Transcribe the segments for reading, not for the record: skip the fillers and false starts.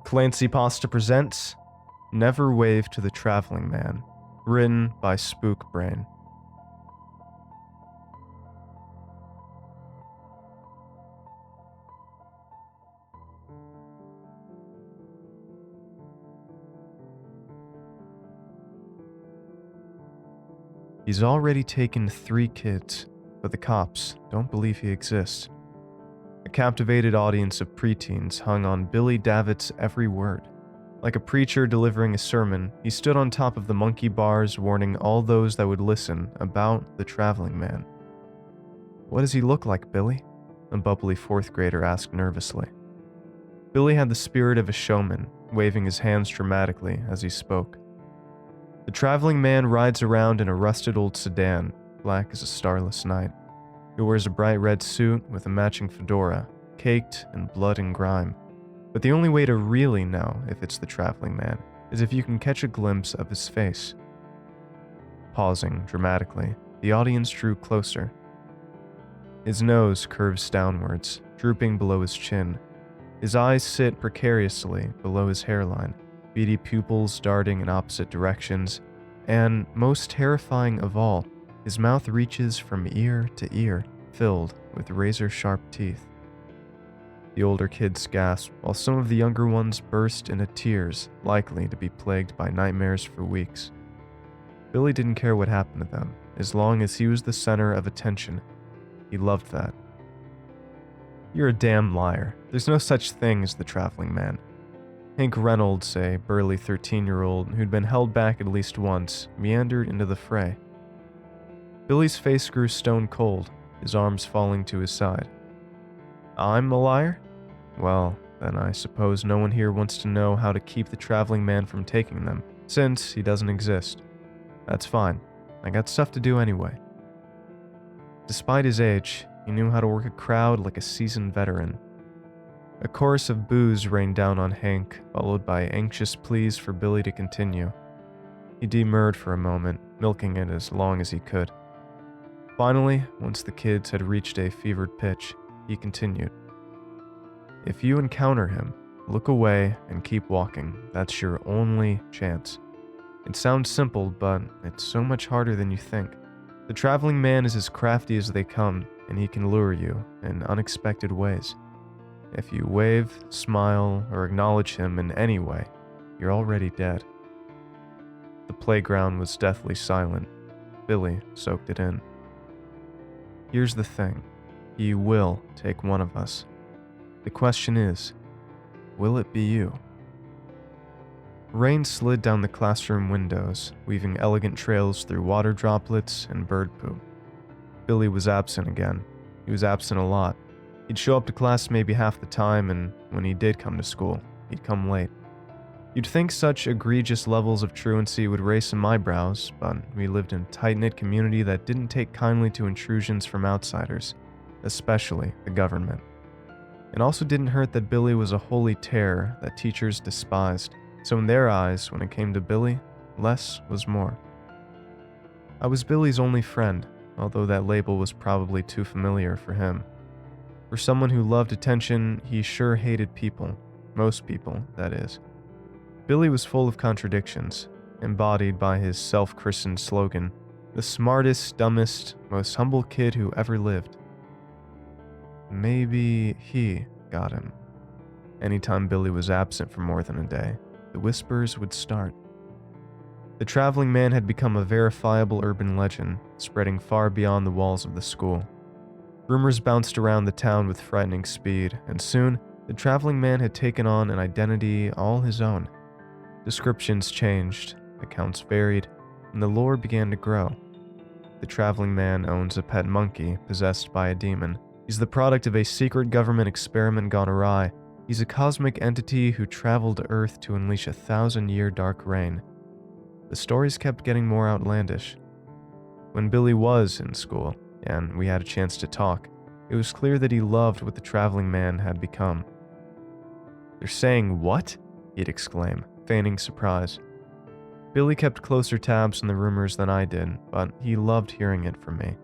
ClancyPasta presents Never Wave to the Traveling Man, written by SpookBrain. He's already taken 3 kids, but the cops don't believe he exists. A captivated audience of preteens hung on Billy Davitt's every word. Like a preacher delivering a sermon, he stood on top of the monkey bars warning all those that would listen about the traveling man. "What does he look like, Billy?" a bubbly 4th grader asked nervously. Billy had the spirit of a showman, waving his hands dramatically as he spoke. The traveling man rides around in a rusted old sedan, black as a starless night. He wears a bright red suit with a matching fedora, caked in blood and grime. But the only way to really know if it's the traveling man is if you can catch a glimpse of his face. Pausing dramatically, the audience drew closer. His nose curves downwards, drooping below his chin. His eyes sit precariously below his hairline, beady pupils darting in opposite directions, and, most terrifying of all, his mouth reaches from ear to ear, filled with razor-sharp teeth. The older kids gasped, while some of the younger ones burst into tears, likely to be plagued by nightmares for weeks. Billy didn't care what happened to them, as long as he was the center of attention. He loved that. "You're a damn liar. There's no such thing as the traveling man." Hank Reynolds, a burly 13-year-old who'd been held back at least once, meandered into the fray. Billy's face grew stone cold, his arms falling to his side. "I'm a liar? Well, then I suppose no one here wants to know how to keep the traveling man from taking them, since he doesn't exist. That's fine. I got stuff to do anyway." Despite his age, he knew how to work a crowd like a seasoned veteran. A chorus of boos rained down on Hank, followed by anxious pleas for Billy to continue. He demurred for a moment, milking it as long as he could. Finally, once the kids had reached a fevered pitch, he continued. "If you encounter him, look away and keep walking. That's your only chance. It sounds simple, but it's so much harder than you think. The traveling man is as crafty as they come, and he can lure you in unexpected ways. If you wave, smile, or acknowledge him in any way, you're already dead." The playground was deathly silent. Billy soaked it in. "Here's the thing. He will take one of us. The question is, will it be you?" Rain slid down the classroom windows, weaving elegant trails through water droplets and bird poop. Billy was absent again. He was absent a lot. He'd show up to class maybe half the time, and when he did come to school, he'd come late. You'd think such egregious levels of truancy would raise some eyebrows, but we lived in a tight-knit community that didn't take kindly to intrusions from outsiders, especially the government. It also didn't hurt that Billy was a holy terror that teachers despised, so in their eyes, when it came to Billy, less was more. I was Billy's only friend, although that label was probably too familiar for him. For someone who loved attention, he sure hated people. Most people, that is. Billy was full of contradictions, embodied by his self-christened slogan, "The smartest, dumbest, most humble kid who ever lived." Maybe he got him. Anytime Billy was absent for more than a day, the whispers would start. The traveling man had become a verifiable urban legend, spreading far beyond the walls of the school. Rumors bounced around the town with frightening speed, and soon, the traveling man had taken on an identity all his own. Descriptions changed, accounts varied, and the lore began to grow. The traveling man owns a pet monkey possessed by a demon. He's the product of a secret government experiment gone awry. He's a cosmic entity who traveled to Earth to unleash a 1,000-year dark reign. The stories kept getting more outlandish. When Billy was in school, and we had a chance to talk, it was clear that he loved what the traveling man had become. "They're saying what?" he'd exclaim, feigning surprise. Billy kept closer tabs on the rumors than I did, but he loved hearing it from me.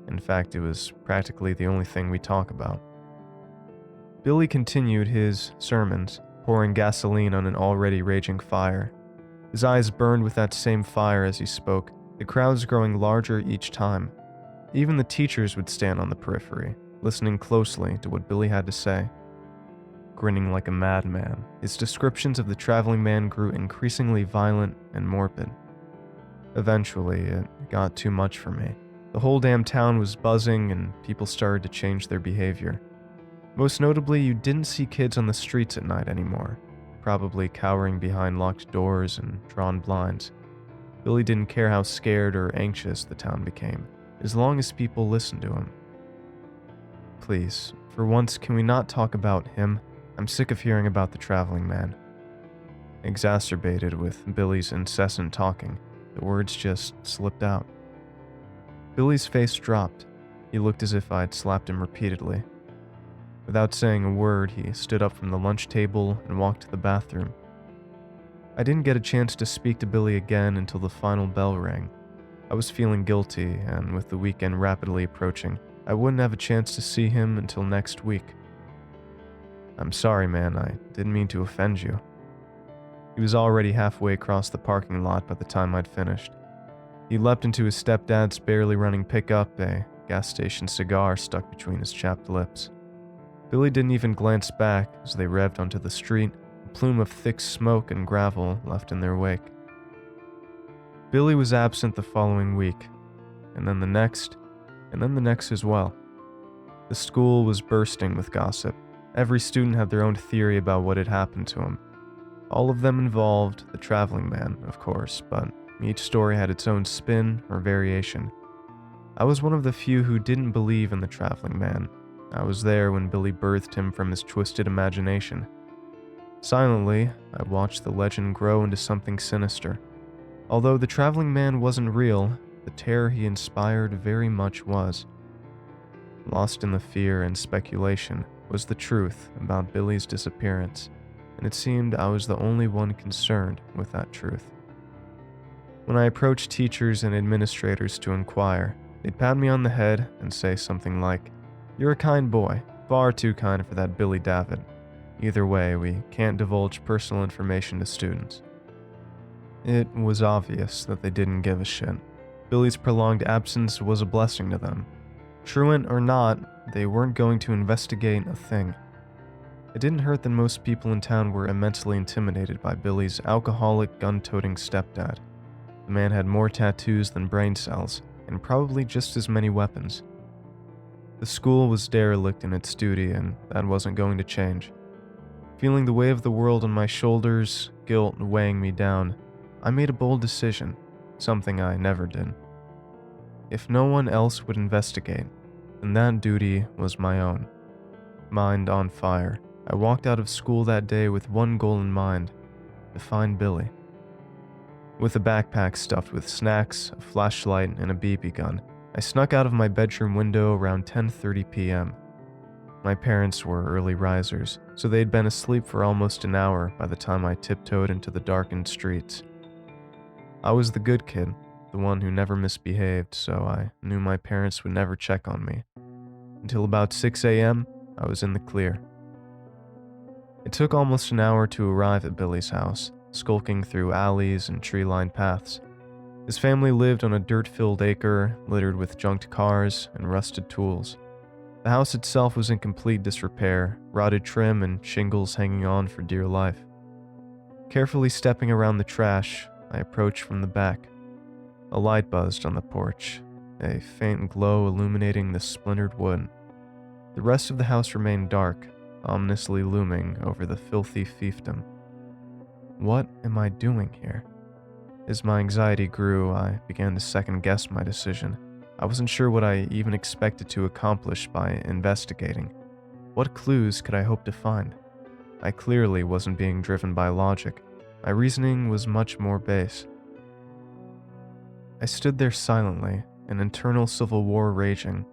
In fact, it was practically the only thing we talk about. Billy continued his sermons, pouring gasoline on an already raging fire. His eyes burned with that same fire as he spoke, the crowds growing larger each time. Even the teachers would stand on the periphery, listening closely to what Billy had to say. Grinning like a madman, his descriptions of the traveling man grew increasingly violent and morbid. Eventually, it got too much for me. The whole damn town was buzzing and people started to change their behavior. Most notably, you didn't see kids on the streets at night anymore, probably cowering behind locked doors and drawn blinds. Billy didn't care how scared or anxious the town became, as long as people listened to him. Please, for once, can we not talk about him? I'm sick of hearing about the traveling man. Exacerbated with Billy's incessant talking, the words just slipped out. Billy's face dropped. He looked as if I'd slapped him repeatedly. Without saying a word, he stood up from the lunch table and walked to the bathroom. I didn't get a chance to speak to Billy again until the final bell rang. I was feeling guilty, and with the weekend rapidly approaching, I wouldn't have a chance to see him until next week. I'm sorry, man, I didn't mean to offend you. He was already halfway across the parking lot by the time I'd finished. He leapt into his stepdad's barely running pickup, a gas station cigar stuck between his chapped lips. Billy didn't even glance back as they revved onto the street, a plume of thick smoke and gravel left in their wake. Billy was absent the following week, and then the next, and then the next as well. The school was bursting with gossip. Every student had their own theory about what had happened to him. All of them involved the traveling man, of course, but each story had its own spin or variation. I was one of the few who didn't believe in the traveling man. I was there when Billy birthed him from his twisted imagination. Silently, I watched the legend grow into something sinister. Although the traveling man wasn't real, the terror he inspired very much was. Lost in the fear and speculation was the truth about Billy's disappearance, and it seemed I was the only one concerned with that truth. When I approached teachers and administrators to inquire, they'd pat me on the head and say something like, "You're a kind boy, far too kind for that Billy David. Either way, we can't divulge personal information to students." It was obvious that they didn't give a shit. Billy's prolonged absence was a blessing to them. Truant or not, they weren't going to investigate a thing. It didn't hurt that most people in town were immensely intimidated by Billy's alcoholic, gun-toting stepdad. The man had more tattoos than brain cells, and probably just as many weapons. The school was derelict in its duty, and that wasn't going to change. Feeling the weight of the world on my shoulders, guilt weighing me down, I made a bold decision, something I never did. If no one else would investigate, then that duty was my own. Mind on fire, I walked out of school that day with one goal in mind: to find Billy. With a backpack stuffed with snacks, a flashlight, and a BB gun, I snuck out of my bedroom window around 10:30 p.m. My parents were early risers, so they'd been asleep for almost an hour by the time I tiptoed into the darkened streets. I was the good kid, the one who never misbehaved, so I knew my parents would never check on me. Until about 6 a.m., I was in the clear. It took almost an hour to arrive at Billy's house, skulking through alleys and tree-lined paths. His family lived on a dirt-filled acre, littered with junked cars and rusted tools. The house itself was in complete disrepair, rotted trim and shingles hanging on for dear life. Carefully stepping around the trash, I approached from the back. A light buzzed on the porch, a faint glow illuminating the splintered wood. The rest of the house remained dark, ominously looming over the filthy fiefdom. What am I doing here? As my anxiety grew, I began to second-guess my decision. I wasn't sure what I even expected to accomplish by investigating. What clues could I hope to find? I clearly wasn't being driven by logic. My reasoning was much more base. I stood there silently, an internal civil war raging.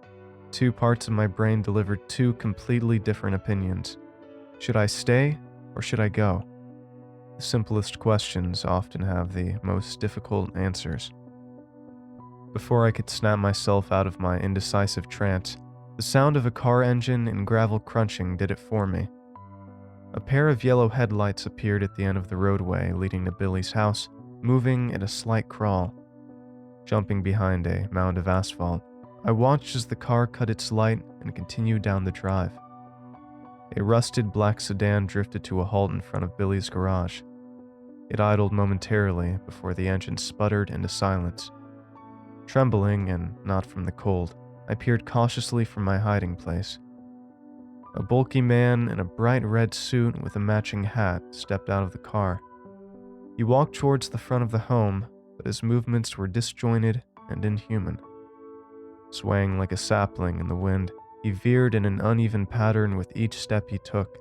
Two parts of my brain delivered two completely different opinions. Should I stay, or should I go? The simplest questions often have the most difficult answers. Before I could snap myself out of my indecisive trance, the sound of a car engine and gravel crunching did it for me. A pair of yellow headlights appeared at the end of the roadway leading to Billy's house, moving at a slight crawl. Jumping behind a mound of asphalt, I watched as the car cut its light and continued down the drive. A rusted black sedan drifted to a halt in front of Billy's garage. It idled momentarily before the engine sputtered into silence. Trembling, and not from the cold, I peered cautiously from my hiding place. A bulky man in a bright red suit with a matching hat stepped out of the car. He walked towards the front of the home, but his movements were disjointed and inhuman. Swaying like a sapling in the wind, he veered in an uneven pattern with each step he took.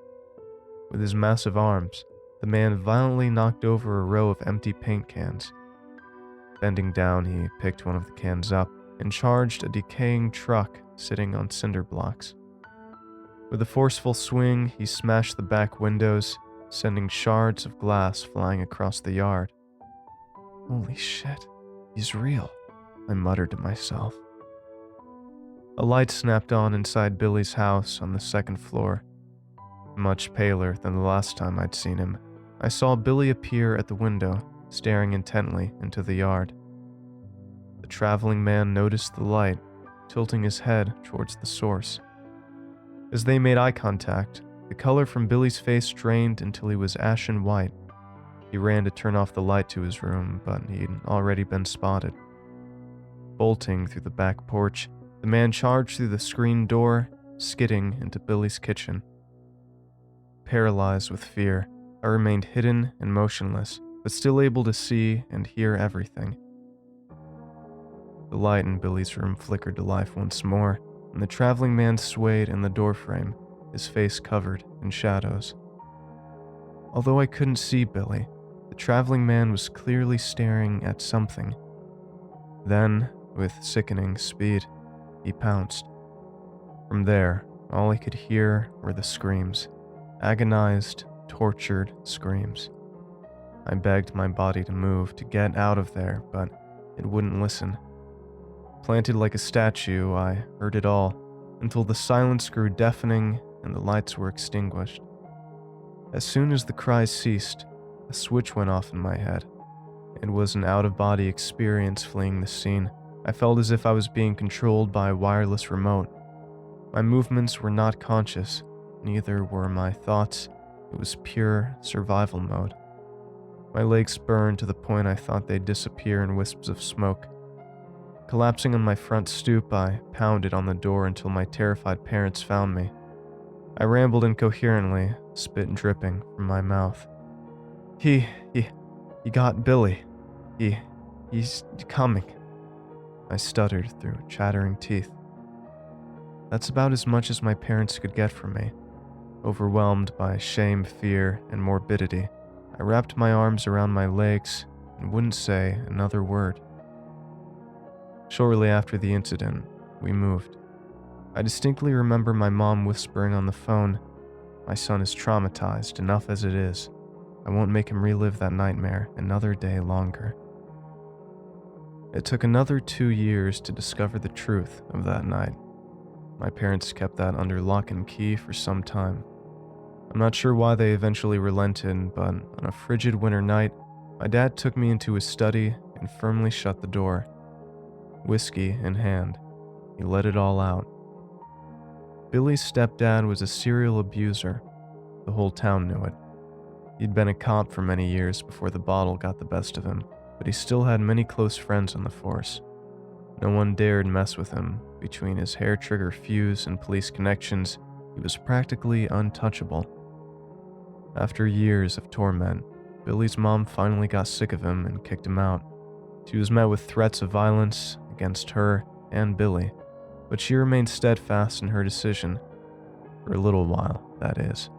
With his massive arms, the man violently knocked over a row of empty paint cans. Bending down, he picked one of the cans up and charged a decaying truck sitting on cinder blocks. With a forceful swing, he smashed the back windows, sending shards of glass flying across the yard. "Holy shit, he's real," I muttered to myself. A light snapped on inside Billy's house on the second floor. Much paler than the last time I'd seen him, I saw Billy appear at the window, staring intently into the yard. The traveling man noticed the light, tilting his head towards the source. As they made eye contact, the color from Billy's face drained until he was ashen white. He ran to turn off the light to his room, but he'd already been spotted. Bolting through the back porch, the man charged through the screen door, skidding into Billy's kitchen. Paralyzed with fear, I remained hidden and motionless, but still able to see and hear everything. The light in Billy's room flickered to life once more, and the traveling man swayed in the doorframe, his face covered in shadows. Although I couldn't see Billy, the traveling man was clearly staring at something. Then, with sickening speed, he pounced. From there, all I could hear were the screams, agonized, tortured screams. I begged my body to move, to get out of there, but it wouldn't listen. Planted like a statue, I heard it all, until the silence grew deafening and the lights were extinguished. As soon as the cries ceased, a switch went off in my head. It was an out-of-body experience fleeing the scene. I felt as if I was being controlled by a wireless remote. My movements were not conscious, neither were my thoughts. It was pure survival mode. My legs burned to the point I thought they'd disappear in wisps of smoke. Collapsing on my front stoop, I pounded on the door until my terrified parents found me. I rambled incoherently, spit dripping from my mouth. He got Billy. He's coming. I stuttered through chattering teeth. That's about as much as my parents could get from me. Overwhelmed by shame, fear, and morbidity, I wrapped my arms around my legs and wouldn't say another word. Shortly after the incident, we moved. I distinctly remember my mom whispering on the phone, "My son is traumatized enough as it is. I won't make him relive that nightmare another day longer." It took another 2 years to discover the truth of that night. My parents kept that under lock and key for some time. I'm not sure why they eventually relented, but on a frigid winter night, my dad took me into his study and firmly shut the door. Whiskey in hand, he let it all out. Billy's stepdad was a serial abuser. The whole town knew it. He'd been a cop for many years before the bottle got the best of him, but he still had many close friends on the force. No one dared mess with him. Between his hair-trigger fuse and police connections, he was practically untouchable. After years of torment, Billy's mom finally got sick of him and kicked him out. She was met with threats of violence against her and Billy, but she remained steadfast in her decision. For a little while, that is.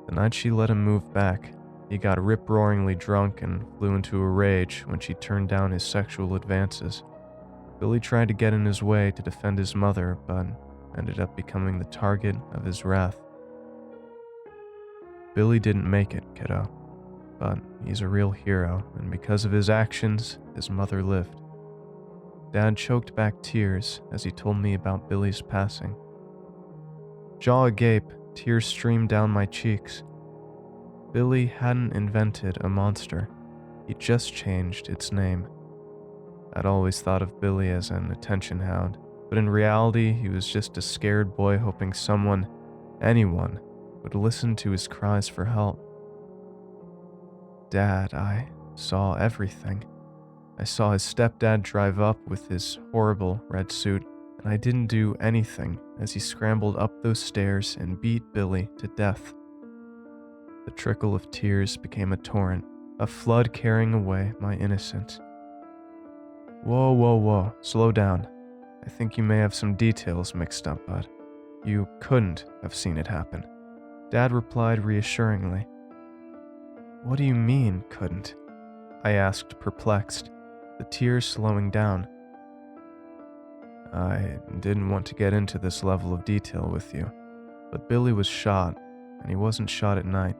The night she let him move back, he got rip-roaringly drunk and flew into a rage when she turned down his sexual advances. Billy tried to get in his way to defend his mother, but ended up becoming the target of his wrath. Billy didn't make it, kiddo, but he's a real hero, and because of his actions, his mother lived. Dad choked back tears as he told me about Billy's passing. Jaw agape, Tears streamed down my cheeks. Billy hadn't invented a monster. He just changed its name. I'd always thought of Billy as an attention hound, but in reality, he was just a scared boy hoping someone, anyone, would listen to his cries for help. Dad, I saw everything. I saw his stepdad drive up with his horrible red suit, and I didn't do anything as he scrambled up those stairs and beat Billy to death. The trickle of tears became a torrent, a flood carrying away my innocence. Whoa, whoa, whoa, slow down. I think you may have some details mixed up, bud. You couldn't have seen it happen. Dad replied reassuringly. What do you mean, couldn't? I asked, perplexed, the tears slowing down. I didn't want to get into this level of detail with you, but Billy was shot, and he wasn't shot at night.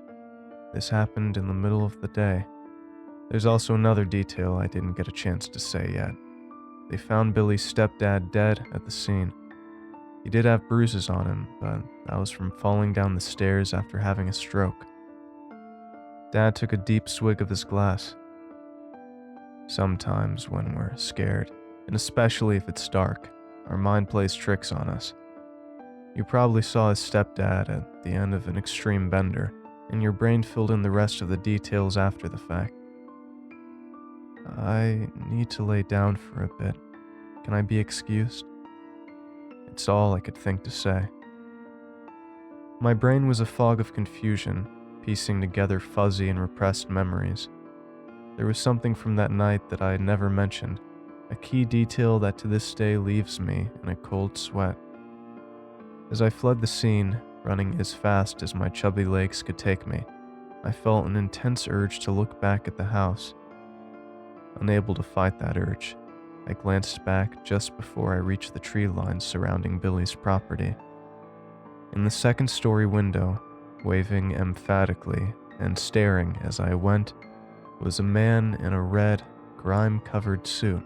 This happened in the middle of the day. There's also another detail I didn't get a chance to say yet. They found Billy's stepdad dead at the scene. He did have bruises on him, but that was from falling down the stairs after having a stroke. Dad took a deep swig of his glass. Sometimes when we're scared, and especially if it's dark, our mind plays tricks on us. You probably saw his stepdad at the end of an extreme bender, and your brain filled in the rest of the details after the fact. I need to lay down for a bit. Can I be excused? It's all I could think to say. My brain was a fog of confusion, piecing together fuzzy and repressed memories. There was something from that night that I had never mentioned, a key detail that to this day leaves me in a cold sweat. As I fled the scene, running as fast as my chubby legs could take me, I felt an intense urge to look back at the house. Unable to fight that urge, I glanced back just before I reached the tree lines surrounding Billy's property. In the second-story window, waving emphatically and staring as I went, was a man in a red, grime-covered suit.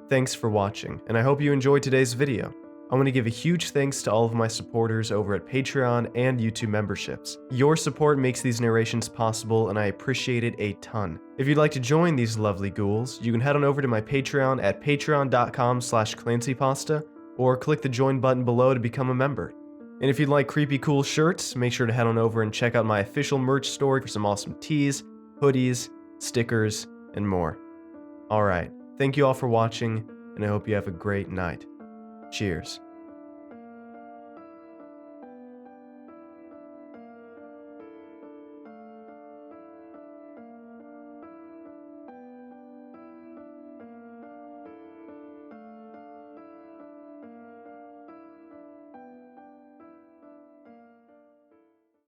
Thanks for watching, and I hope you enjoyed today's video. I want to give a huge thanks to all of my supporters over at Patreon and YouTube memberships. Your support makes these narrations possible, and I appreciate it a ton. If you'd like to join these lovely ghouls, you can head on over to my Patreon at patreon.com/ClancyPasta, or click the join button below to become a member. And if you'd like creepy cool shirts, make sure to head on over and check out my official merch store for some awesome tees, hoodies, stickers, and more. Alright, thank you all for watching, and I hope you have a great night. Cheers.